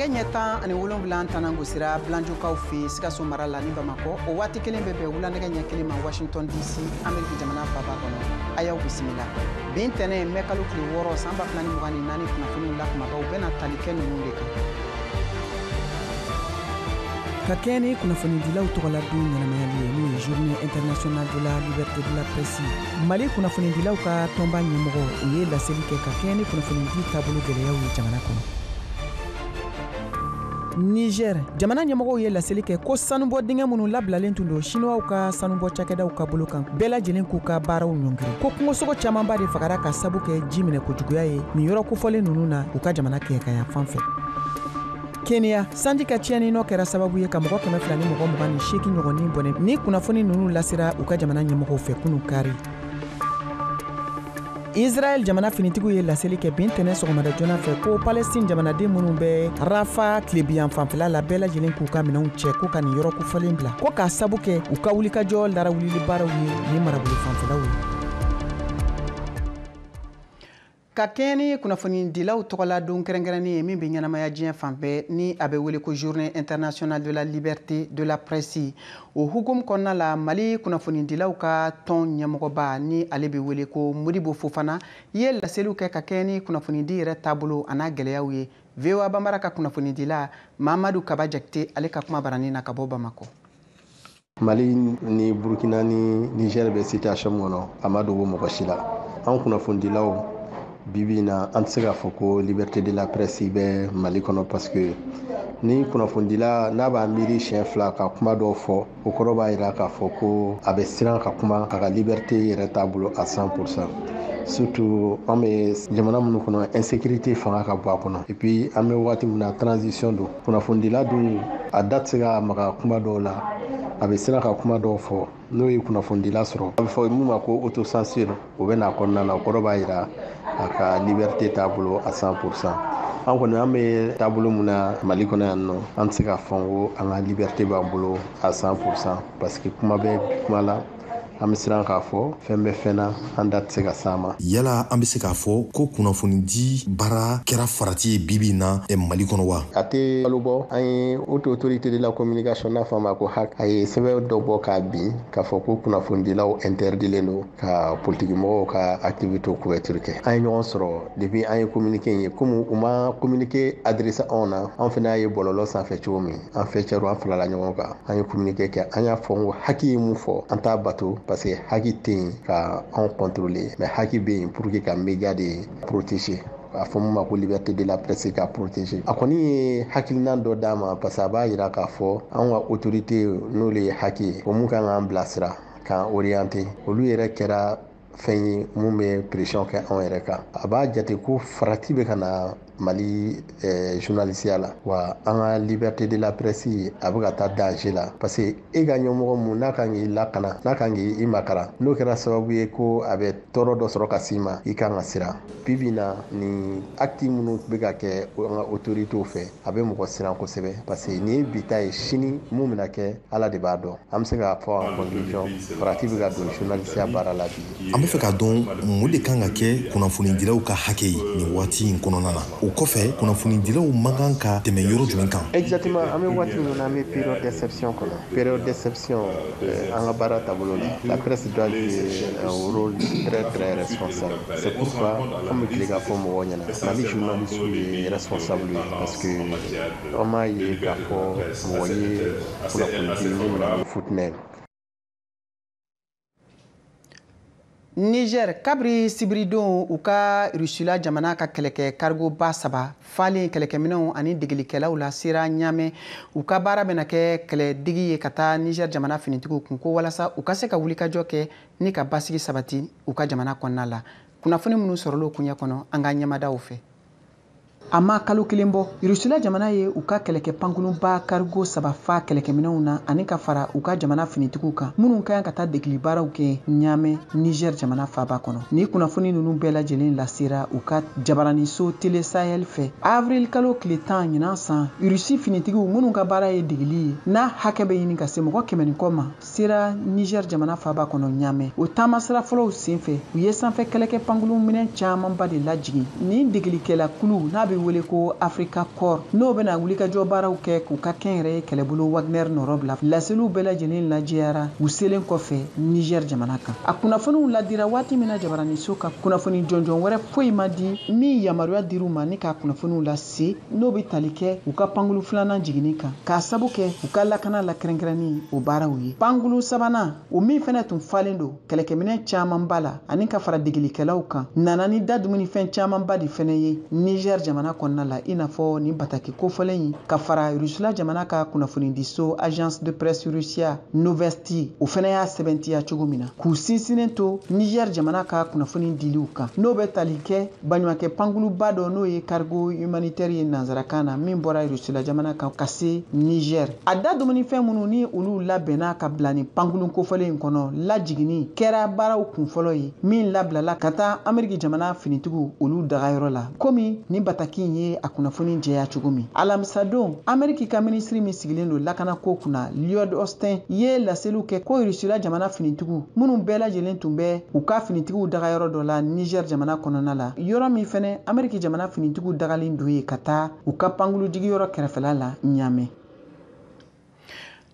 ɲɛtan ani 7 tanango sira Blanjokaw fe Sikaso mara la ni Bamako o waati kelen bɛ bɛn wulanɛgɛ ɲɛ kelen ma Washington DC Ameriki jamana faba kɔnɔ a y'aw bisimila bin tɛnɛ mɛ kalo tile 6 san 2024 kunnafoniw la kumabaw bɛna tali kɛ ninnu de kan ka kɛ ni kunnafonidilaw tɔgɔla don ɲɛnamayali ye n'o ye Journée internationale de la liberté de la presse Mali kunnafonidilaw ka tɔnba ɲɛmɔgɔ u ye laseli kɛ ka kɛ ni kunnafonidi taabolo gɛlɛyaw ye jamana kɔnɔ Niger jamana ɲɛmɔgɔw ye laseli kɛ ko sanubɔ dingɛ minnu labilalen tun don Chinois ka sanubɔ cakɛdaw ka bolo kan bɛɛ lajɛlen k'u ka baaraw ɲɔngiri ko kungosogo camanba de fagara ka sabu kɛ ji minɛ kojuguya ye nin yɔrɔ kofɔlen ninnu na u ka jamana kɛɲɛkaya fan fɛ Kenya sanji ka tiɲɛni nɔ kɛra sababu ye ka mɔgɔ 228 ɲɔgɔnnin bɔnɛ ni kunnafoni ninnu lasira u ka jamana ɲɛmɔgɔw fɛ kunu kari Israel jamana finitigiw ye laseli kɛ bin tɛnɛ sɔgɔmada joona fɛ ko Palestine jamanaden minnu bɛ Rafa tilebiyan fanfɛla la bɛɛ lajɛlen k'u ka minɛnw cɛ ko ka nin yɔrɔ kofɔlen bila ko k'a sabu kɛ u ka wulikajɔ larawulili baaraw ye ni marabolo fanfɛlaw ye ka kɛɲɛ ni kunnafonidilaw tɔgɔla don kɛrɛnkɛrɛnni ye min bɛ ɲɛnamaya diɲɛ fan bɛɛ ni a bɛ wele ko Journée internationale de la liberté de la presse o hukumu kɔnɔna la Mali kunnafonidilaw ka tɔn ɲɛmɔgɔba ni ale bɛ wele ko Modibo Fofana ye laseliw kɛ ka kɛɲɛ ni kunnafonidi yɛrɛ taabolo a n'a gɛlɛyaw ye VOA Banbara ka kunnafonidila Mamadu Kaba Jakite ale ka kuma baranin na ka bɔ Bamako Mali ni Burkina ni Niger bɛ situation min kɔnɔ a ma dogo mɔgɔ si la an kunnafonidilaw bibi na an tɛ se k'a fɔ ko liberté de la presse bɛ Mali kɔnɔ parce que ni kunnafonidila n'a b'a miiri siɲɛ 2 ka kuma dɔw fɔ o kɔrɔ b'a jira k'a fɔ ko a bɛ siran ka kuma a ka liberté yɛrɛ taabolo à 100%. Surtout an bɛ jamana minnu kɔnɔ insécurité fanga ka bɔ a kɔnɔ et puis an bɛ waati min na transition don kunnafonidila dun a da tɛ se ka maga kuma dɔw la a bɛ siran ka kuma dɔw fɔ n'o ye kunnafonidila sɔrɔ a bɛ fɔ min ma ko autocensure o bɛ n'a kɔnɔna na o kɔrɔ b'a jira a ka liberté taabolo à 100%. an kɔni an bɛ taabolo min na Mali kɔnɔ yan nɔ an tɛ se k'a fɔ ko an ka liberté b'an bolo à 100% parce que kuma bɛ kuma la an bɛ siran k'a fɔ fɛn bɛ fɛn na an da tɛ se ka s'a ma yala an bɛ se k'a fɔ ko kunnafonidi baara kɛra farati ye bibi na Mali kɔnɔ wa a tɛ kalo bɔ an ye autorité de la communication n'a fɔ a ma ko HAC a ye sɛbɛn dɔ bɔ k'a bin k'a fɔ ko kunnafonidilaw interdilen don ka politikimɔgɔw ka activité couverture kɛ an ye ɲɔgɔn sɔrɔ depuis an ye communiqué in ye komi u ma communiqué adressé anw na an fana y'a ye bɔlɔlɔ sanfɛ cogo min an fɛcɛr'u an farala ɲɔgɔn kan an ye communiqué kɛ an y'a fɔ ko HAC ye mun fɔ an t'a bato parce que haki tɛ yen ka anw contrôler mais haki bɛ yen pour que ka média de protéger a fɔ mun ma ko liberté de la presse ka protéger a kɔni ye hakilina dɔ d'a ma parce que a b'a jira k'a fɔ anw ka autorité n'olu ye haki ye o mun kan k'an bilasira k'an orienter olu yɛrɛ kɛra fɛn ye mun bɛ pression kɛ anw yɛrɛ kan a b'a jate ko farati bɛ ka na Mali journalisiya la wa an ka liberté de la presse a bɛ ka taa danger la parce que e ka ɲɛmɔgɔ mun n'a kan k'i lakana n'a kan k'i makara n'o kɛra sababu ye ko a bɛ tɔɔrɔ dɔ sɔrɔ ka s'i ma i kan ka siran bibi na ni acte minnu bɛ ka kɛ an ka autoritéw fɛ a bɛ mɔgɔ siran kosɛbɛ parce que nin ye bita ye sini mun bɛna kɛ Ala de b'a dɔn an bɛ se k'a fɔ en conclusion farati bɛ ka don journalisiya baara la bi an bɛ fɛ k'a dɔn mun de kan ka kɛ kunnafonidilaw ka hakɛ ye nin waati in kɔnɔna na o kɔfɛ kunnafonidilaw man kan ka tɛmɛ yɔrɔ jumɛn kan exactement an bɛ waati min na an bɛ période d'exception kɔnɔ période d'exception an ka baara taabolo la presse doit jouer un rôle très responsable c'est pourquoi an bɛ tile k'a fɔ mɔgɔw ɲɛna Mali journaliste ye responsable ye parce que an m'a ye k'a fɔ mɔgɔ ye kunnafonidi min bɛna futinɛ Niger kabri sibiridon u ka Rusila jamana ka kɛlɛkɛ cargo ba 3 falen kɛlɛkɛminɛw ani degelikɛlaw la sera Ɲamɛ u ka baara bɛna kɛ kɛlɛdigi ye ka taa Niger jamana finitigiw kun ko walasa u ka se ka wulikajɔ kɛ ni ka basigi sabati u ka jamana kɔnɔna la kunnafoni minnu sɔrɔlo kuɲɛ kɔnɔ an ka ɲɛmadaw fɛ a ma kalo kelen bɔ Rusila jamana ye u ka kɛlɛkɛ pankulunba cargo 3 fa kɛlɛkɛminɛw na ani ka fara u ka jamana finitigiw kan minnu kan ka taa degeli baaraw kɛ Ɲamɛ Niger jamana faba kɔnɔ ni kunnafoni ninnu bɛɛ lajɛlen lasera u ka jabaraniso Télé Sahel fɛ avril kalo tile 10 ɲinan san Rusi finitigiw minnu ka baara ye degeli ye n'a hakɛ bɛ ɲini ka se mɔgɔ 100 kɔ ma sera Niger jamana faba kɔnɔ Ɲamɛ o taama sira fɔlɔw senfɛ u ye sanfɛ kɛlɛkɛ pankulun minɛ camanba de lajigi ni degelikɛla kulu n'a bɛ wele ko Africa Corps n'o bena wuli ka jɔ baaraw kɛ k'u ka kɛn yɛrɛ kɛlɛbolo Wagner nɔrɔ bila laseliw bɛɛ lajɛlen lajɛyara u selen kɔfɛ Niger jamana kan a kunnafoniw ladira waati min na jabaraniso ka kunnafoni jɔnjɔn wɛrɛ foyi ma di min yamaruya dir'u ma ni ka kunnafoniw lase n'o bɛ tali kɛ u ka pankulu filanan jiginni kan k'a sabu kɛ u ka lakana la kɛrɛnkɛrɛnni o baaraw ye pankulu sabanan o min fɛnɛ tun falen don kɛlɛkɛminɛ caman ba la ani ka fara degelikɛlaw kan nana ni da dumunifɛn caman ba di fɛnɛ ye Niger jamana kɔnɔna la i n'a fɔ ni bataki kofɔlen in ka fara Rusula jamana ka kunnafoni diso agence de presse Russia Novosti o fɛnɛ y'a sɛbɛntiya cogo min na k'u sinsinnen to Niger jamana ka kunnafoni diliw kan n'o bɛ tali kɛ baɲumankɛ pankuluba dɔ n'o ye cargo humanitaire ye nanzarakan na min bɔra Rusula jamana kan ka se Niger a da dumunifɛn minnu ni olu labɛnna ka bila ni pankulu kofɔlen in kɔnɔ lajiginni kɛra baaraw kunfɔlɔ ye min labilala ka taa Ameriki jamana finitigiw olu dagayɔrɔ la komi ni bataki in ye a kunnafoni jɛya cogo min alamisa don Ameriki ka minisiri min sigilen don lakana ko kunna Lloyd Austin ye laseliw kɛ ko Rusula jamana finitigiw minnu bɛɛ lajɛlen tun bɛ u ka finitigiw dagayɔrɔ dɔ la Niger jamana kɔnɔna la yɔrɔ min fɛnɛ Ameriki jamana finitigiw dagalen don ye ka taa u ka pankulu jigiyɔrɔ kɛrɛfɛla la Niamey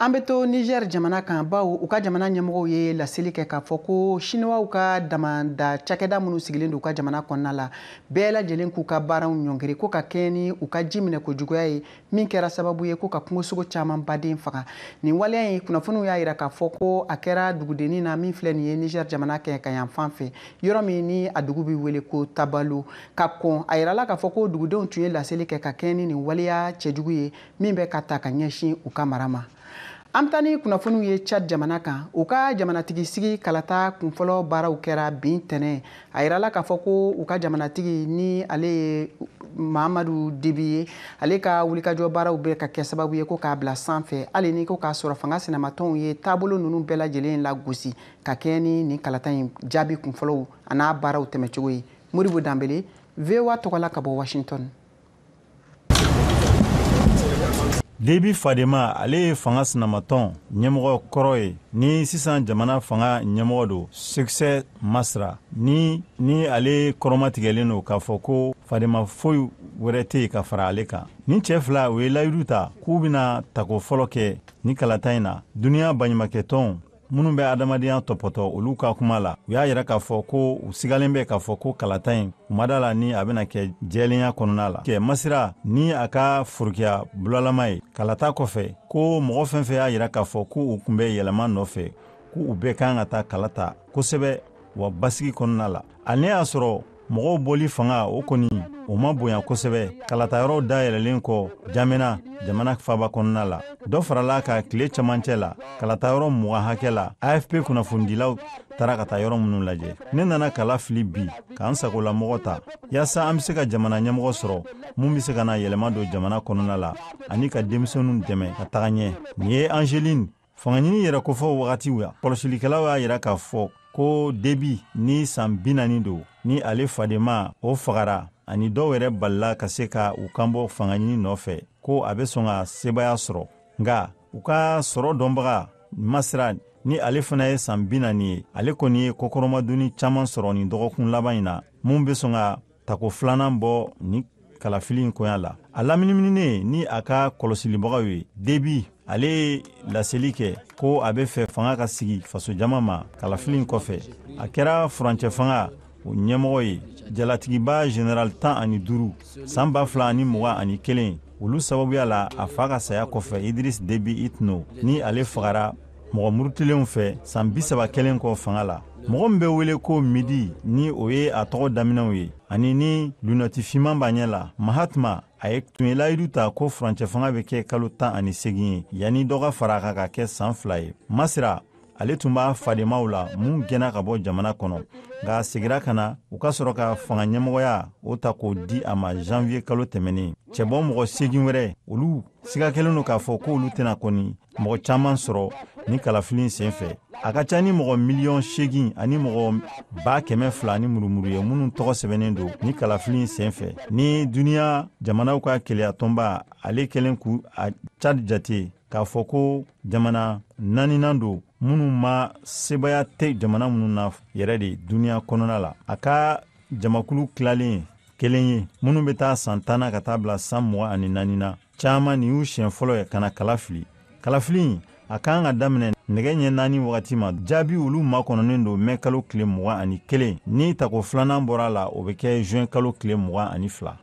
an bɛ to Niger jamana kan bawo u ka jamana ɲɛmɔgɔw ye laseli kɛ k'a fɔ ko Chinois ka damanda cakɛda minnu sigilen don u ka jamana kɔnɔna la bɛɛ lajɛlen k'u ka baaraw ɲɔngiri ko ka kɛɲɛ ni u ka ji minɛ kojuguya ye min kɛra sababu ye ko ka kungosogo caman baden faga nin waleya in kunnafoniw y'a yira k'a fɔ ko a kɛra dugudennin na min filɛ nin ye Niger jamana kɛ ka yan fan fɛ yɔrɔ min ni a dugu bɛ wele ko Tabalu ka kɔn a yirala k'a fɔ ko dugudenw tun ye laseli kɛ ka kɛɲɛ ni nin waleya cɛjugu ye min bɛ ka ta ka ɲɛsin u ka mara ma an ta ni kunnafoniw ye Chad jamana kan u ka jamanatigi sigi kalata kunfɔlɔ baaraw kɛra bin tɛnɛ a yirala k'a fɔ ko u ka jamanatigi ni ale ye Mahamadu Debi ye ale ka wulikajɔ baaraw bɛ ka kɛ sababu ye ko k'a bila sanfɛ hali ni ko k'a sɔrɔ fanga sinamatɔnw ye taabolo ninnu bɛɛ lajɛlen lagosi ka kɛ ni nin kalata in jaabi kunfɔlɔw a n'a baaraw tɛmɛcogo ye Moribo Danbele VOA tɔgɔla ka bɔ Washington. Debi Fadema ale ye fanga sinamatɔn ɲɛmɔgɔ kɔrɔ ye ni sisan jamana fanga ɲɛmɔgɔ do Succès Masra ni ale kɔrɔmatigɛlen do k'a fɔ ko Fadema foyi wɛrɛ tɛ ka fara ale kan ni cɛ fila u ye layidu ta k'u bɛna tako fɔlɔ kɛ ni kalata in na duniya baɲumankɛtɔnw minnu bɛ adamadenya tɔpɔtɔ olu ka kuma la u y'a yira k'a fɔ ko u sigalen bɛ k'a fɔ ko kalata in kumada la ni a bɛna kɛ jɛlenya kɔnɔna la kɛ Masira ni a ka forokiya bulalama ye kalata kɔfɛ ko mɔgɔ fɛn fɛn y'a yira k'a fɔ ko u tun bɛ yɛlɛma nɔfɛ ko u bɛɛ kan ka taa kalata kosɛbɛ wa basigi kɔnɔna la a ne y'a sɔrɔ mɔgɔw bɔli fanga o kɔni o ma bonya kosɛbɛ kalata yɔrɔ dayɛlɛlen kɔ Jamena jamana faba kɔnɔna la dɔ farala ka tile camancɛ la kalata yɔrɔ 20 hakɛ la AFP kunnafonidilaw taara ka taa yɔrɔ minnu lajɛ ne nana kala fili bi k'an sagola mɔgɔ ta yaasa an bɛ se ka jamana ɲɛmɔgɔ sɔrɔ mun bɛ se ka na yɛlɛma don jamana kɔnɔna la ani ka denmisɛnninw dɛmɛ ka taga ɲɛ nin ye Angeline fangaɲini yɛrɛ kofɔ wagatiw ya kɔlɔsilikɛlaw y'a yira k'a fɔ ko Debi ni san 40 do ni ale Fadema o fagara ani dɔw yɛrɛ balila ka se ka u kanbɔ fangaɲini nɔfɛ ko a bɛ sɔn ka sebaya sɔrɔ nka u ka sɔrɔ dɔnbaga Masira ni ale fana ye san 40 ye ale kɔni ye kokɔrɔmaduni caman sɔrɔ ni dɔgɔkun laban in na mun bɛ sɔn ka tako filanan bɔ ni kalafili in koya la a laminiminen ni a ka kɔlɔsilibagaw ye Debi ale ye laseli kɛ ko a bɛ fɛ fanga ka sigi faso jama ma kalafili in kɔfɛ a kɛra furancɛ fanga o ɲɛmɔgɔ ye jalatigiba General 15 san 2021 olu sababuya la a fa ka saya kɔfɛ Idris Debi Itno ni ale fagara mɔgɔ murutilenw fɛ san 31 kɔ fanga la mɔgɔ min bɛ wele ko Midi ni o ye a tɔgɔ daminɛw ye ani ni lunɛti fiman b'a ɲɛ la Mahatma a ye tun ye layidu ta ko furancɛ fanga bɛ kɛ kalo 18 ye yanni dɔ ka fara a kan ka kɛ san 2 ye Masira ale tun b'a fademaw la mun gɛnna ka bɔ jamana kɔnɔ nka segira ka na u ka sɔrɔ ka fanga ɲɛmɔgɔya o ta k'o di a ma janvier kalo tɛmɛnen cɛbɔ mɔgɔ 8 wɛrɛ olu siga kɛlen don k'a fɔ ko olu tɛna kɔni mɔgɔ caman sɔrɔ ni kalafili sen fɛ a ka ca ni mɔgɔ 8,000,000 ani mɔgɔ 200,000 ni murumuru ye minnu tɔgɔ sɛbɛnnen don ni kalafili sen fɛ ni duniya jamanaw ka keleya tɔnba ale kɛlen k'u a Chad jate k'a fɔ ko jamana 4nan don minnu ma sebaya tɛ jamana minnu na yɛrɛ de duniya kɔnɔna la a ka jamakulu tilalen kelen ye minnu bɛ taa san 10 ka taa bila san 24 na caman ni y'u siɲɛ fɔlɔ ye ka na kala fili. Kalafili in a kan ka daminɛ nɛgɛ ɲɛ 4 wagati ma. Jaabi olu makɔnɔnen don mɛ kalo tile 21 ni tako filanan bɔra la o bɛ kɛ juin kalo tile 22.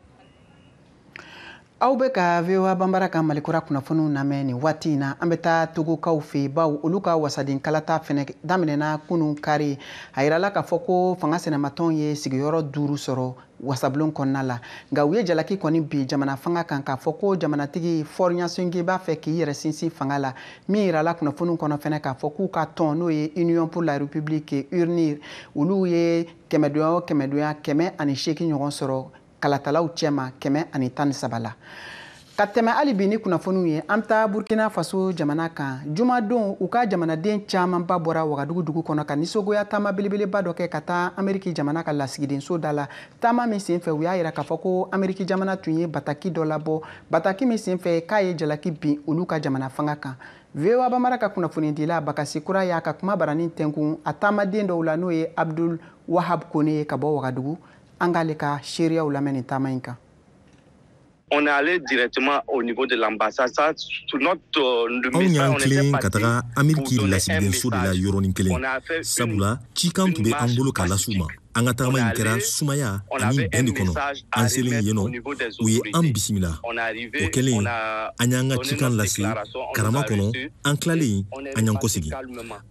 Aw bɛ ka VOA Bambara ka Malikura kunnafoniw lamɛn nin waati in na an bɛ taa Togokaw fɛ baw olu ka wasaden kalata fɛnɛ daminɛna kunun kari a yirala k'a fɔ ko fanga sɛnɛmatɔnw ye sigiyɔrɔ 5 sɔrɔ wasabulon kɔnɔna la nka u ye jalaki kɔni bi jamana fanga kan k'a fɔ ko jamanatigi Faure Gnassingbé b'a fɛ k'i yɛrɛ sinsin fanga la min yirala kunnafoniw kɔnɔ fɛnɛ k'a fɔ k'u ka tɔn n'o ye Union pour la République UNIR olu ye 100 ɲɔgɔn sɔrɔ kalatalaw cɛma 113 la. Ka tɛmɛ hali bi ni kunnafoniw ye an taa Burkina Faso jamana kan jumadon u ka jamanaden caman ba bɔra Wagadugu dugu kɔnɔ ka nisɔngoya taama belebeleba dɔ kɛ ka taa Ameriki jamana ka lasigidenso da la taama min senfɛ u y'a yira k'a fɔ ko Ameriki jamana tun ye bataki dɔ labɔ bataki min senfɛ k'a ye jalaki bin olu ka jamana fanga kan. VOA Bambara ka kunnafonidila Bakasi Kura y'a ka kuma baranin tɛnkun a taamaden dɔw la n'o ye Abdul Wahab Kone ka bɔ Wagadugu an k'ale ka seereyaw lamɛn nin taama in kan. On est allé directement au niveau de l'ambassade. Ça, sur notre message, on était parti kataga Ameriki lasigidenso de la yɔrɔnin kelen sabula cikan tun bɛ an bolo k'a las'u ma. An ka tagama in kɛra sumaya ani bɛn de kɔnɔ an selen yen nɔ u ye an bisimila o kɛlen an y'an ka cikan lase karama kɔnɔ an tilalen an y'an kɔsegi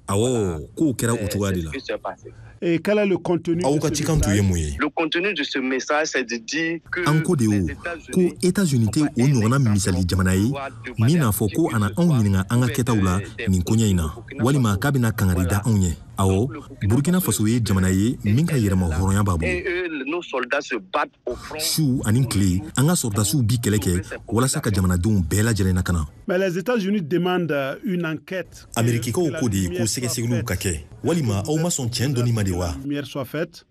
awɔ kow kɛra o cogoya de la. Et quel est le contenu de ce message? Le contenu de ce message, c'est de dire que ko États-Unis tɛ o ɲɔgɔnna misali jamana ye min n'a fɔ ko ana anw ɲininka an ka kɛtaw la nin koɲɛ in na walima k'a bɛna kangari da anw ye. Awɔ Burkina Faso ye jamana ye min ka yɛrɛma hɔrɔnya b'a bolo. Su ani tile an ka sɔrdasiw bi kɛlɛ kɛ walasa ka jamanadenw bɛɛ lajɛlen na ka na. Mais les États-Unis demandent une enquête. Amerikikaw ko de ye ko sɛgɛsɛgɛliw ka kɛ walima aw ma sɔn tiɲɛ dɔnni ma de wa.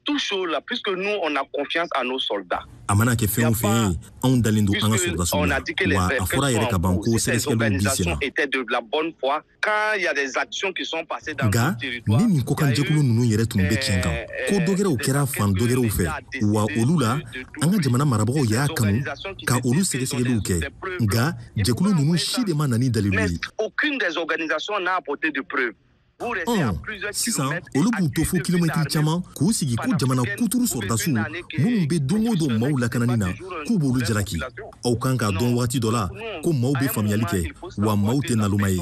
Tout chaud là, puisque nous on a confiance à nos soldats. A mana kɛ fɛn o fɛn ye anw dalen don an ka sɔrdasiw la wa a fɔra yɛrɛ ka ban ko sɛgɛsɛgɛliw bi sen na. Nka ni nin kokan jɛkulu ninnu yɛrɛ tun bɛ tiɲɛ kan ko dɔgɛrɛw kɛra fan dɔgɛrɛw fɛ wa olu la an ka jamana marabagaw y'a kanu ka olu sɛgɛsɛgɛliw kɛ nka jɛkulu ninnu si de ma na ni dalilu ye. Sisan olu b'u to fo kilomɛtiri caman k'u sigi ko jamana kuturu sɔrdasiw minnu bɛ don o don maaw lakanani na k'u b'olu jalaki aw kan k'a dɔn waati dɔ la ko maaw bɛ faamuyali kɛ wa maaw tɛ naloma ye.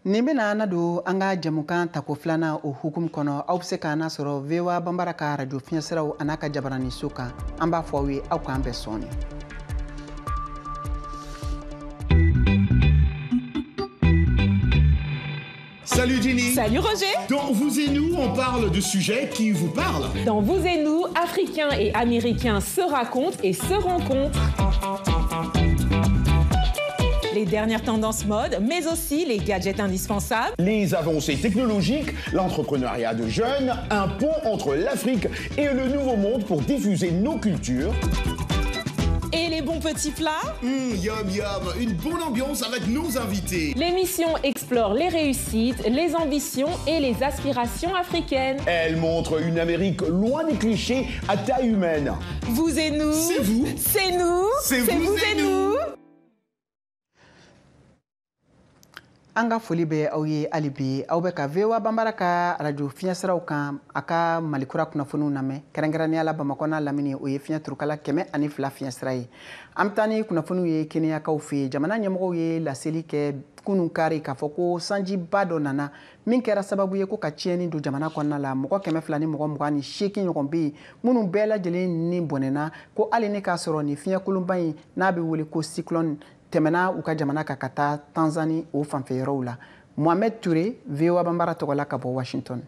Nin bɛna an don an ka jamukan tako filanan o hukumu kɔnɔ aw bɛ se k'an sɔrɔ VOA Bambara ka radio fiɲɛsiraw an'a ka jabaraniso kan an b'a fɔ aw ye aw k'an bɛɛ sɔni. Salut Jenny. Salut Roger. Dans Vous et nous, on parle de sujets qui vous parlent. Dans Vous et nous, Africains et Américains se racontent et se rencontrent. Les dernières tendances mode, mais aussi les gadgets indispensables. Les avancées technologiques, l'entrepreneuriat de jeunes, un pont entre l'Afrique et le Nouveau Monde pour diffuser nos cultures. Et les bons petits plats. Yum yum, une bonne ambiance avec nos invités. L'émission explore les réussites, les ambitions et les aspirations africaines. Elle montre une Amérique loin des clichés à taille humaine. Vous et nous. C'est vous. C'est nous. C'est vous et nous. An ka foli bɛ aw ye hali bi aw bɛ ka VOA Bambara ka radio fiɲɛsiraw kan a ka Malikura kunnafoniw lamɛn kɛrɛnkɛrɛnnenya la Bamakɔ n'a lamini o ye fiɲɛ turukala 102 fiɲɛsira ye. An bɛ taa ni kunnafoniw ye Keniyakaw fɛ yen jamana ɲɛmɔgɔw ye laseli kɛ kunun kari k'a fɔ ko sanjiba dɔ nana min kɛra sababu ye ko ka tiɲɛni don jamana kɔnɔna la mɔgɔ 200 ni mɔgɔ 28 ɲɔgɔn bɛ yen minnu bɛɛ lajɛlen ni bɔnɛna ko hali ni k'a sɔrɔ ni fiɲɛ kolonba in n'a bɛ wele ko cyclone tɛmɛna u ka jamana kan ka taa Tanzanie o fanfɛ yɔrɔw la. Mohamed Touré, VOA Bambara tɔgɔla ka bɔ Washington.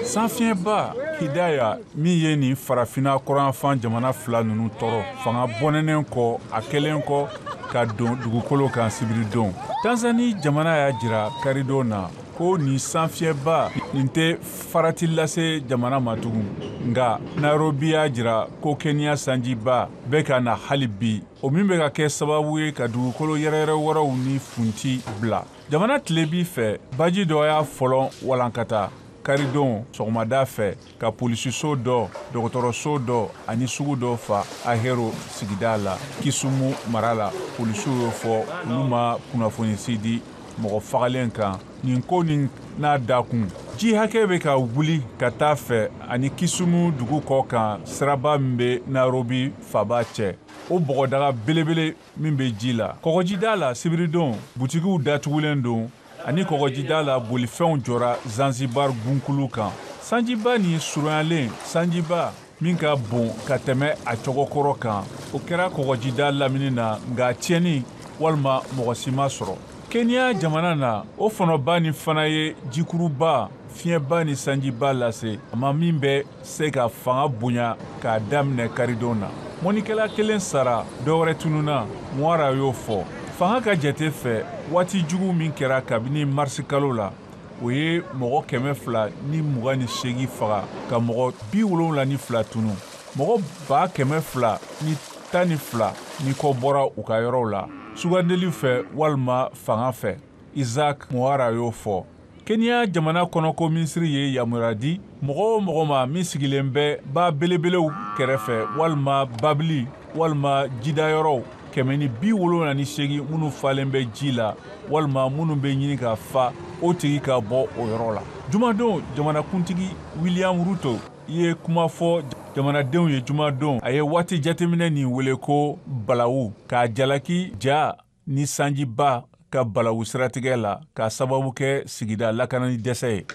Sanfiɲɛba Hidaya min ye nin farafina kɔrɔnfan jamana 2 ninnu tɔrɔ fanga bɔnɛnen kɔ a kɛlen kɔ ka don dugukolo kan sibiridon. Tanzanie jamana y'a jira karidon na ko ni sanfiɛba nin tɛ farati lase jamana ma tugun nga Nairobi y'a jira ko Kenya sanjiba bɛ ka na hali bi o min bɛ ka kɛ sababu ye ka dugukolo yɛrɛyɛrɛ wɛrɛw ni funti bila jamana tilebi fɛ baji dɔ y'a fɔlɔ walankata karidon sɔgɔmada fɛ ka polisiso dɔ dɔgɔtɔrɔso dɔ ani sugu dɔ fa Ahero sigida la Kisumu mara la polisiw y'o fɔ olu ma kunnafonisi di mɔgɔ fagalen kan nin ko nin n'a dakun ji hakɛ bɛ ka wuli ka taa fɛ ani Kisumu dugu kɔ kan siraba min bɛ Nairobi faba cɛ o bɔgɔdaga belebele min bɛ ji la kɔgɔjida la sibiridon butigiw datugulen don ani kɔgɔjida la bolifɛnw jɔra Zanzibar gunkulu kan sanjiba ni suruyalen sanjiba min ka bon ka tɛmɛ a cɔgɔkɔrɔ kan o kɛra kɔgɔjida lamini na nka tiɲɛni walima mɔgɔ si ma sɔrɔ Kenya jamana na o fɔnɔba ni fana ye jikuruba fiɲɛba ni sanjiba lase ama min bɛ se ka fanga bonya k'a daminɛ karidon na mɔnikɛla kelen sara dɔwɛrɛ tununa Muara y'o fɔ fanga ka jate fɛ waati jugu min kɛra kabini marisi kalo la o ye mɔgɔ 228 faga ka mɔgɔ 72 tunu mɔgɔ 212 ni kɔ bɔra u ka yɔrɔw la sugandeli fɛ walima fanga fɛ Isaac Muara y'o fɔ Kenya jamana kɔnɔko minisiri ye yamura di mɔgɔ o mɔgɔ ma min sigilen bɛ ba belebelew kɛrɛfɛ walima babili walima jidayɔrɔw 178 minnu falen bɛ ji la walima minnu bɛ ɲini ka fa o tigi ka bɔ o yɔrɔ la jumadon jamanakuntigi William Ruto ye kuma fɔ jamanadenw ye jumadon a ye waati jateminɛ nin wele ko balawu k'a jalaki ja ni sanjiba ka balawu siratigɛ la ka sababu kɛ sigida lakanani dɛsɛ ye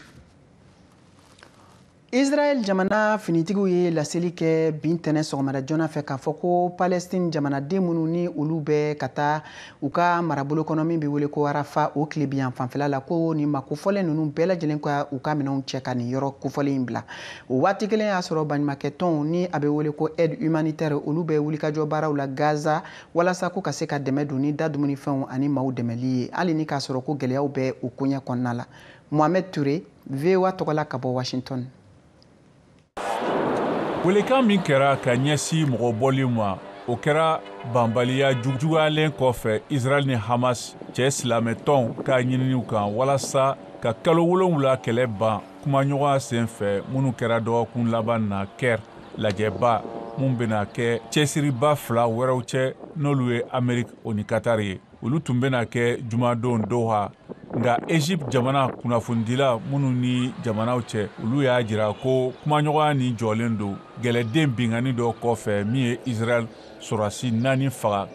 Israel jamana finitigiw ye laseli kɛ bin tɛnɛ sɔgɔmada joona fɛ k'a fɔ ko Palestine jamanaden minnu ni olu bɛ ka taa u ka marabolo kɔnɔ min bɛ wele ko Arafa o tilebiyan fanfɛla la ko nin ma kofɔlen ninnu bɛɛ lajɛlen ka u ka minɛnw cɛ ka nin yɔrɔ kofɔlen in bila o waati kelen y'a sɔrɔ baɲumankɛ tɔnw ni a bɛ wele ko aide humanitaire olu bɛ wulikajɔ baaraw la Gaza walasa ko ka se ka dɛmɛ don ni da dumunifɛnw ani maaw dɛmɛli ye hali ni k'a sɔrɔ ko gɛlɛyaw bɛ u koɲɛ kɔnɔna la Mohamed Touré VOA tɔgɔla ka bɔ Washington. Welekan min kɛra ka ɲɛsi mɔgɔ bɔli ma o kɛra banbaliya juguyalen kɔfɛ Israel ni Hamas cɛ silamɛtɔnw ka ɲininiw kan walasa ka kalo 7 kɛlɛ ban kumaɲɔgɔnya senfɛ minnu kɛra dɔgɔkun laban na kɛr lajɛba mun bena kɛ cɛsiriba 2 wɛrɛw cɛ n'olu ye Amerik o ni Qatar ye olu tun bena kɛ jumadon Doha nga Egypte jamana kunnafonidila minnu ni jamanaw cɛ olu y'a jira ko kumaɲɔgɔnya ni jɔlen don gɛlɛden bingani dɔ kɔfɛ min ye Israel sɔrasi 4 faga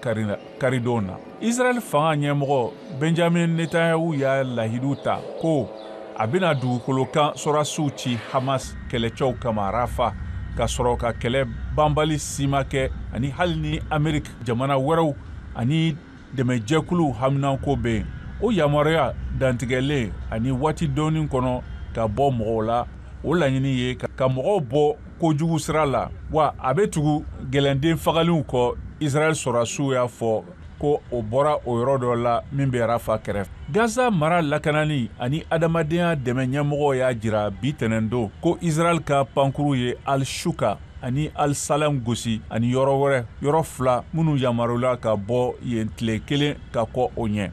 karidon na Israel fanga ɲɛmɔgɔ Benjamin Netanyahu y'a lahidu ta ko a bena dugukolokan sɔrasiw ci Hamas kɛlɛcɛw kama Rafa ka sɔrɔ ka kɛlɛ banbali sima kɛ ani hali ni Amerik jamana wɛrɛw ani dɛmɛjɛkulu haminanko bɛ yen o yamaruya dantigɛlen ani waati dɔɔni kɔnɔ ka bɔ mɔgɔw la o laɲini ye ka mɔgɔw bɔ kojugu sira la wa a bɛ tugu gɛlɛnden fagaliw kɔ Israel sɔrasiw y'a fɔ ko o bɔra o yɔrɔ dɔ la min bɛ Rafa kɛrɛfɛ Gaza mara lakanani ani adamadenya dɛmɛ ɲɛmɔgɔ y'a jira bi tɛnɛndon ko Israel ka pankuru ye Al-Shuka ani Al-Salam gosi ani yɔrɔ wɛrɛ yɔrɔ 2 minnu yamarula ka bɔ yen tile 1 ka kɔ o ɲɛ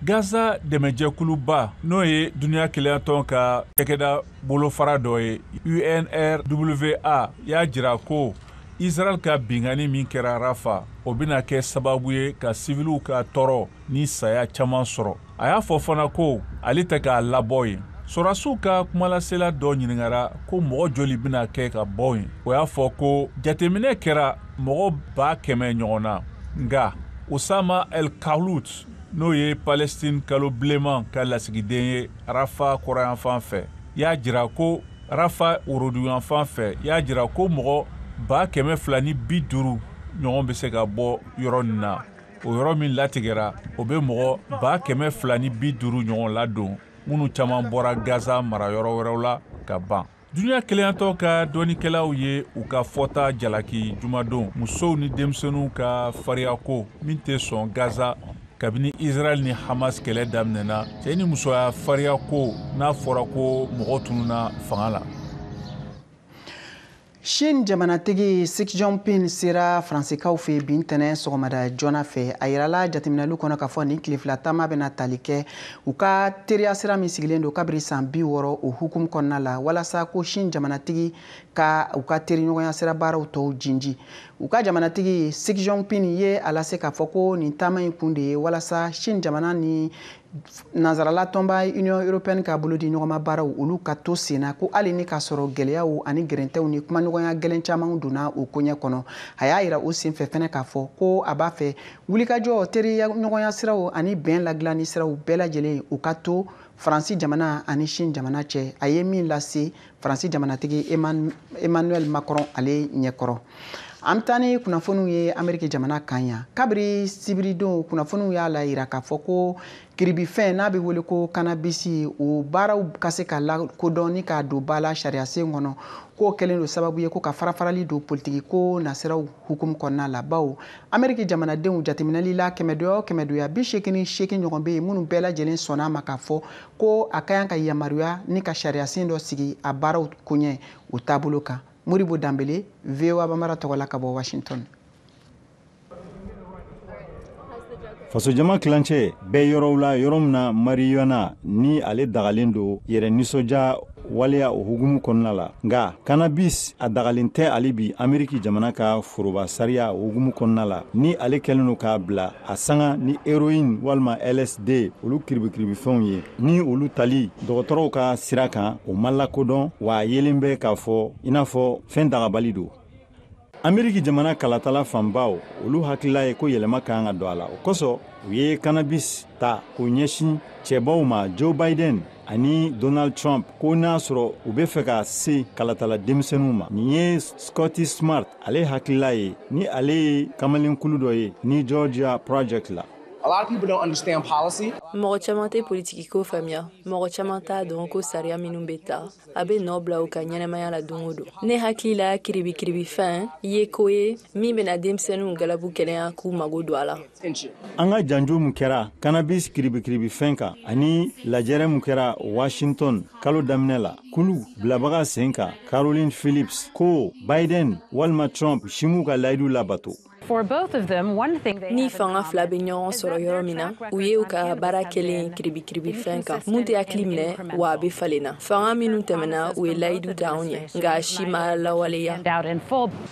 Gaza dɛmɛjɛkuluba n'o ye duniya keleyatɔn ka cɛkɛda bolofara dɔ ye UNRWA y'a jira ko Israel ka bingani min kɛra Rafa o bena kɛ sababu ye ka siviluw ka tɔɔrɔ ni saya caman sɔrɔ a y'a fɔ fana ko ale tɛ k'a labɔ yen sɔrasiw ka kumalasela dɔ ɲiningara ko mɔgɔ joli bena kɛ ka bɔ yen o y'a fɔ ko jateminɛ kɛra mɔgɔ 100 ɲɔgɔn na nga Osama El Khalout n'o ye Palestine kalo bilenman ka lasigiden ye Rafa kɔrɔyanfan fɛ y'a jira ko Rafa woroduyanfan fɛ y'a jira ko mɔgɔ 250 ɲɔgɔn bɛ se ka bɔ yɔrɔ nin na o yɔrɔ min latigɛra o bɛ mɔgɔ 250 ɲɔgɔn ladon minnu caman bɔra Gaza mara yɔrɔ wɛrɛw la ka ban duniya keleyatɔ ka dɔɔnikɛlaw ye u ka fɔta jalaki jumadon musow ni denmisɛnninw ka fariyako min tɛ sɔn Gaza kabini Israel ni Hamas kɛlɛ daminɛna cɛ ni musoya fariya ko n'a fɔra ko mɔgɔ tununa fanga la. Chine jamanatigi Xi Jinping sera Faransikaw fɛ bi ntɛnɛn sɔgɔmada joona fɛ a yirala jateminɛlu kɔnɔ k'a fɔ nin tile fila taama bɛna tali kɛ u ka teriya sira min sigilen don kabiri san 60 o hukumu kɔnɔna la walasa ko Chine jamanatigi ka u ka teriɲɔgɔnya sira baaraw tɔw jinji u ka jamanatigi Xi Jinping ye a lase k'a fɔ ko nin taama in kun de ye walasa Chine jamana ni Nazarala tɔnba Union Européenne ka bolo di ɲɔgɔnma baaraw olu ka to senna ko hali ni ka sɔrɔ gɛlɛyaw ani gɛrɛntɛw ni kumaɲɔgɔnya gɛlɛn caman donna o koɲɛ kɔnɔ a y'a yira o senfɛ fɛnɛ k'a fɔ ko a b'a fɛ wulikajɔ teriya ɲɔgɔnya siraw ani bɛn ladilanni siraw bɛɛ lajɛlen u ka to Faransi jamana ani Chine jamana cɛ a ye min lase Faransi jamanatigi Emmanuel Macron ale ɲɛkɔrɔ. An bɛ taa ni kunnafoniw ye Ameriki jamana kan yan kabiri sibiridon kunnafoniw y'a la yira k'a fɔ ko kiribifɛn n'a bɛ wele ko cannabis o baaraw ka se ka lakodɔn ni k'a don ba la sariya sen kɔnɔ k'o kɛlen don sababu ye ko ka farafarali don politiki ko nasiraw hukumu kɔnɔna la bawo Ameriki jamanadenw jateminɛli la kɛmɛdoya o kɛmɛdoya 88 ɲɔgɔn bɛ yen minnu bɛɛ lajɛlen sɔnna a ma k'a fɔ ko a ka kan ka yamaruya ni ka sariya sen dɔ sigi a baaraw koɲɛ o taabolo kan. Moribo Dambele, VOA Bamara tɔgɔla ka bɔ Washington. Faso jama kilancɛ bɛɛ yɔrɔw la yɔrɔ min na marijuana ni ale dagalen don yɛrɛ nisɔndiya waleya o hukumu kɔnɔna la nka cannabis a dagalen tɛ ale bi Ameriki jamana ka foroba sariya o hukumu kɔnɔna la ni ale kɛlen don k'a bila a sanga ni héroïne walima LSD olu kiribikiribifɛnw ye ni olu tali dɔgɔtɔrɔw ka sira kan o ma lakodɔn wa a yelen bɛ k'a fɔ i n'a fɔ fɛn dagabali don. Ameriki jamana kalatala fanbaw olu hakilila ye ko yɛlɛma kan ka don a la o kosɔn u ye cannabis ta k'o ɲɛsin cɛbaw ma Joe Biden ani Donald Trump ko n'a sɔrɔ u bɛ fɛ ka se kalatala denmisɛnninw ma. Nin ye Scotty Smart ale hakilila ye ni ale ye kamalenkulu dɔ ye ni Georgia Project la. A lot of people don't understand policy. Mɔgɔ caman tɛ politiki ko faamuya. Mɔgɔ caman t'a dɔn ko sariya minnu bɛ ta a bɛ nɔ bila u ka ɲɛnɛmaya la don o don. Ne hakili la kiribikiribifɛn ye ko ye min bɛna denmisɛnninw galabu kɛnɛya k'u mago don a la. An ka janjo mun kɛra cannabis kiribikiribifɛn kan ani lajɛrɛ mun kɛra Washington kalo daminɛ la kulu bilabaga sen kan Caroline Phillips ko Biden walima Trump simu ka layidu labato. Ni fanga fila bɛ ɲɔgɔn sɔrɔ yɔrɔ min na u ye u ka baara kelen kiribikiribifɛn kan mun tɛ hakili minɛ wa a bɛ falenna fanga minnu tɛmɛna u ye layidu ta anw ye nka si ma lawaleya.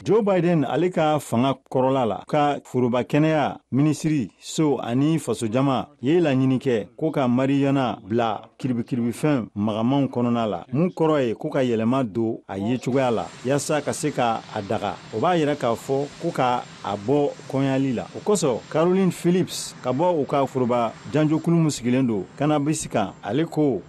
Joe Biden ale ka fanga kɔrɔla la ka foroba kɛnɛya minisiri so ani fasojama ye laɲini kɛ ko ka marijuana bila kiribikiribifɛn magamanw kɔnɔna la mun kɔrɔ ye ko ka yɛlɛma don a ye cogoya la yaasa ka se ka a daga o b'a yira k'a fɔ ko ka a bɔ kɔnyali la o kosɔn Caroline Phillips ka bɔ u ka foroba janjokulu min sigilen don cannabis kan ale ko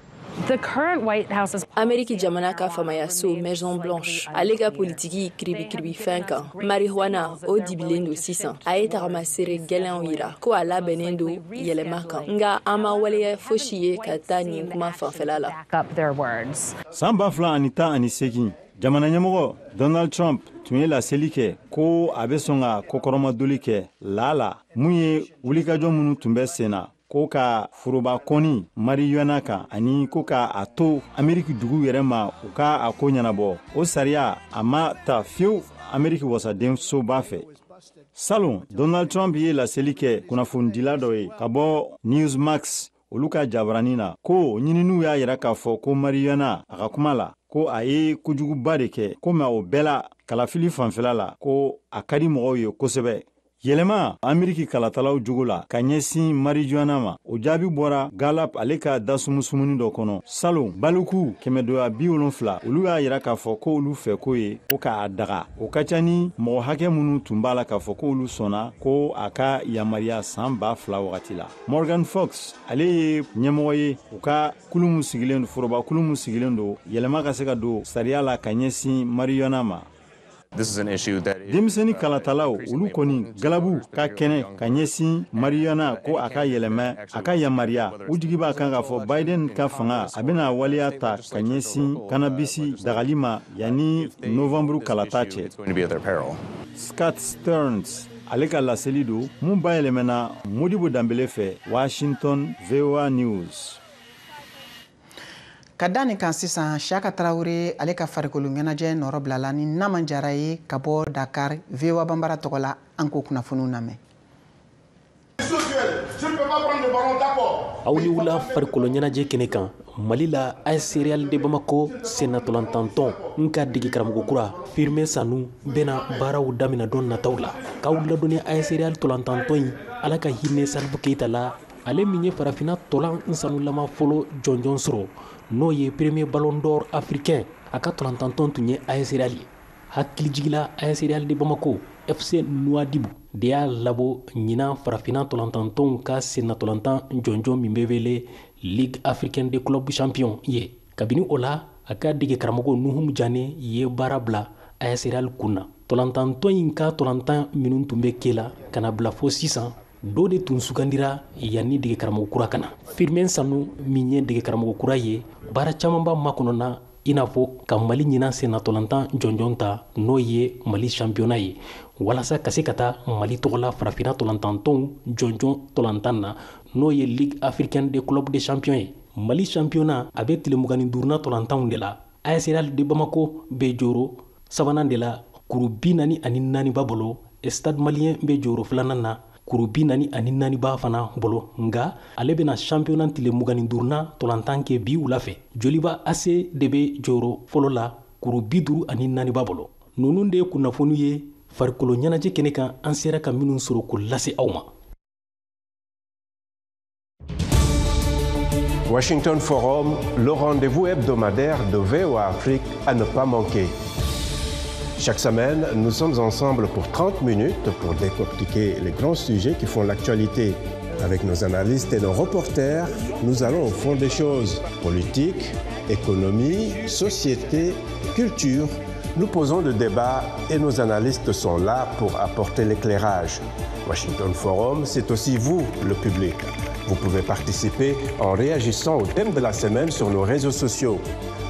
Ameriki jamana ka famaya so Maison Blanche ale ka politiki kiribikiribifɛn kan marijuana o dibilen don sisan a ye tagamasere gɛlɛnw yira ko a labɛnnen don yɛlɛma kan nka an ma waleya fosi ye ka taa nin kuma fanfɛla la. San 2018 jamana ɲɛmɔgɔ Donald Trump tun ye laseli kɛ ko a bɛ sɔn ka kokɔrɔmadoli kɛ la mun ye wulikajɔ minnu tun bɛ sen na ko ka foroba kɔni marijuana kan ani ko ka a to Ameriki dugu yɛrɛ ma u ka a ko ɲɛnabɔ o sariya a ma ta fiyewu Ameriki wasaden soba fɛ. Salon Donald Trump ye laseli kɛ kunnafonidila dɔ ye ka bɔ Newsmax olu ka jabarani na ko ɲininiw y'a yira k'a fɔ ko marijuana a ka kuma la ko a ye kojuguba de kɛ ko mɛ o bɛɛ la kalafili fanfɛla la ko a ka di mɔgɔw ye kosɛbɛ. Yɛlɛma Ameriki kalatalaw jogo la ka ɲɛsin marijuana ma o jaabi bɔra Gallup ale ka dasumusumuni dɔ kɔnɔ. Salon baluku 170 olu y'a yira k'a fɔ ko olu fɛ ko ye ko k'a daga o ka ca ni mɔgɔ hakɛ minnu tun b'a la k'a fɔ ko olu sɔnna ko a ka yamariya san 2000 wagati la. Morgan Fox ale ye ɲɛmɔgɔ ye u ka kulu min sigilen don foroba kulu min sigilen don yɛlɛma ka se ka don sariya la ka ɲɛsin marijuana ma. Denmisɛnnin kalatalaw olu kɔni galabu ka kɛnɛ ka ɲɛsin marijuana ko a ka yɛlɛmɛ a ka yamariya u jigi b'a kan k'a fɔ Biden ka fanga a bɛna waleya ta ka ɲɛsin cannabisi dagali ma yanni Novembre kalata cɛ. Scott Stearns ale ka laseli do mun bayɛlɛmɛna Modibo Dambele fɛ Washington VOA News. Ka da nin kan sisan Shaka Traoré ale ka farikolo ɲɛnajɛ nɔrɔ bilala ni Naman Jara ye ka bɔ Dakar VOA Bambara tɔgɔ la an ko kunnafoniw lamɛn. aw ni wula farikolo ɲɛnajɛ kɛnɛ kan Mali la AS Real de Bamako senatolantanton nka digi karamɔgɔ kura Firmin Sanu bena baaraw damina don nataw la k'aw ladɔnni AS Real tolantanton in ala ka hinɛ Salif Keita la ale min ye farafina tolan sanulama fɔlɔ jɔnjɔn sɔrɔ n'o ye premier ballon d'or africain a ka tolantanton tun ye AS Real ye hakilijigila AS Real de Bamako FC Nouadhibou de y'a labo ɲinan farafina tolantantonw ka senatolantan jɔnjɔn min bɛ wele Ligue africaine des clubs champions ye kabini o la a ka dege karamɔgɔ Nuhum Jane ye baara bila AS Real kunna tolantanton in ka tolantan minnu tun bɛ kɛ la ka na bila fo sisan dɔ de tun sugandira yanni dege karamɔgɔ kura kana Firmin Sanu min ye dege karamɔgɔ kura ye baara camanba makɔnɔna i n'a fɔ ka Mali ɲinan senatolantan jɔnjɔn ta n'o ye Mali championnat ye walasa ka se ka taa Mali tɔgɔla farafina tolantantonw jɔnjɔn tolantan na n'o ye Ligue africaine des clubs de champions ye Mali championnat a bɛ tile 25 tolantanw de la AS Real de Bamako bɛ jɔyɔrɔ sabanan de la kuru 44 ba bolo Stade Malien bɛ jɔyɔrɔ filanan na kuru 44 ba fana bolo nga ale bɛna championnat tile 25 tolantan kɛ bi wula fɛ Joliba AC de bɛ jɔyɔrɔ fɔlɔ la kuru 54 ba bolo ninnu de ye kunnafoni ye farikolo ɲɛnajɛ kɛnɛ kan an sera ka minnu sɔrɔ k'o lase aw ma. Washington Forum, le rendez-vous hebdomadaire de VOA Afrique à ne pas manquer. Chaque semaine, nous sommes ensemble pour 30 minutes pour décortiquer les grands sujets qui font l'actualité. Avec nos analystes et nos reporters, nous allons au fond des choses. Politique, économie, société, culture. Nous posons le débat et nos analystes sont là pour apporter l'éclairage. Washington Forum, c'est aussi vous, le public. Vous pouvez participer en réagissant au thème de la semaine sur nos réseaux sociaux.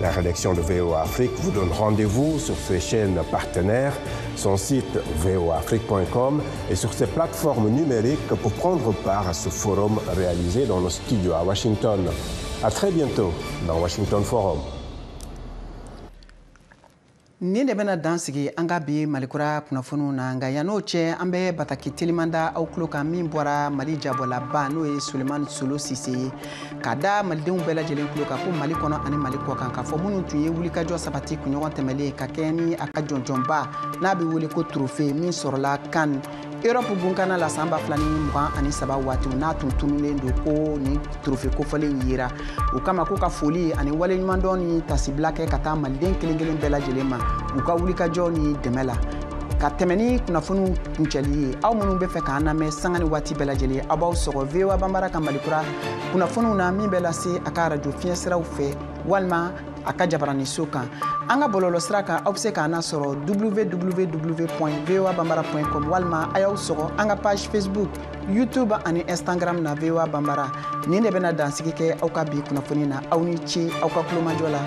La rédaction de VOA Afrique vous donne rendez-vous sur ses chaînes partenaires, son site voaafrique.com et sur ses plateformes numériques pour prendre part à ce forum réalisé dans nos studios à Washington. À très bientôt dans Washington Forum. Ni de bena dansigi an ka bi malikura kunnafoniw na nka yan'o cɛ an bɛ bataki telimanda aw tulo kan min bɔra Mali jabɔlaba n'o ye Sulemani Solo Sise ye k'a da malidenw bɛɛ lajɛlen tulo kan ko Mali kɔnɔ ani Mali kɔ kan k'a fɔ minnu tun ye wulikajɔ sabati kunɲɔgɔn tɛmɛlen ka kɛɲɛ ni a ka jɔnjɔnba n'a bɛ wele ko trophée min sɔrɔla CAN Europe bunkana la san 2023 waati n'a tun tununnen don ko ni trophée kofɔlen yera o kama ko ka foli ani waleɲumandɔn ni tasibila kɛ ka taa maliden kelen kelen bɛɛ lajɛlen ma u ka wulikajɔ ni dɛmɛ la ka tɛmɛ ni kunnafoniw kuncɛli ye aw minnu bɛ fɛ k'an lamɛn sanga ni waati bɛɛ lajɛlen aw b'aw sɔgɔ VOA Bambara ka malikura kunnafoniw na min bɛ lase a ka radio fiɲɛ siraw fɛ walima a ka jabarani so kan an ka bɔlɔlɔ sira kan aw bɛ se k'an sɔrɔ www.voabambara.com walima a y'aw sɔgɔ an ka page Facebook YouTube ani Instagram na VOA Bambara nin de bɛna dansigi kɛ aw ka bi kunnafoni na aw ni ce aw ka kulomajɔ la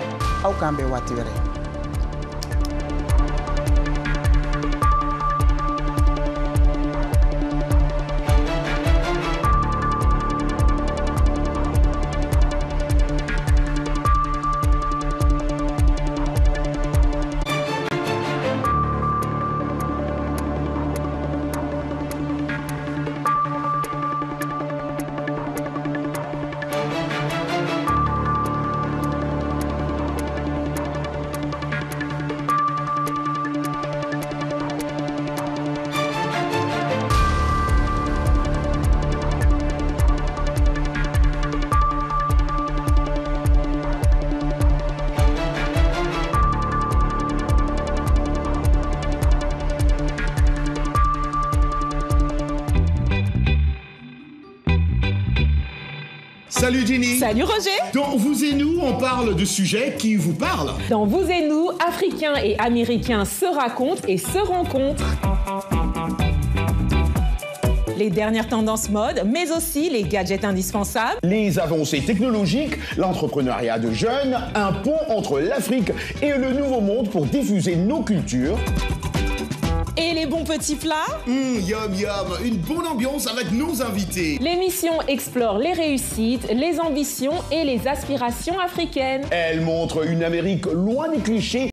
aw k'an bɛn waati wɛrɛ. Salut Jenny. Salut Roger. Dans Vous et nous, on parle de sujets qui vous parlent. Dans Vous et nous, Africains et Américains se racontent et se rencontrent. Les dernières tendances mode, mais aussi les gadgets indispensables. Les avancées technologiques, l'entrepreneuriat de jeunes, un pont entre l'Afrique et le Nouveau Monde pour diffuser nos cultures. Et les bons petits plats? Yum yum, une bonne ambiance avec nos invités. L'émission explore les réussites, les ambitions et les aspirations africaines. Elle montre une Amérique loin des clichés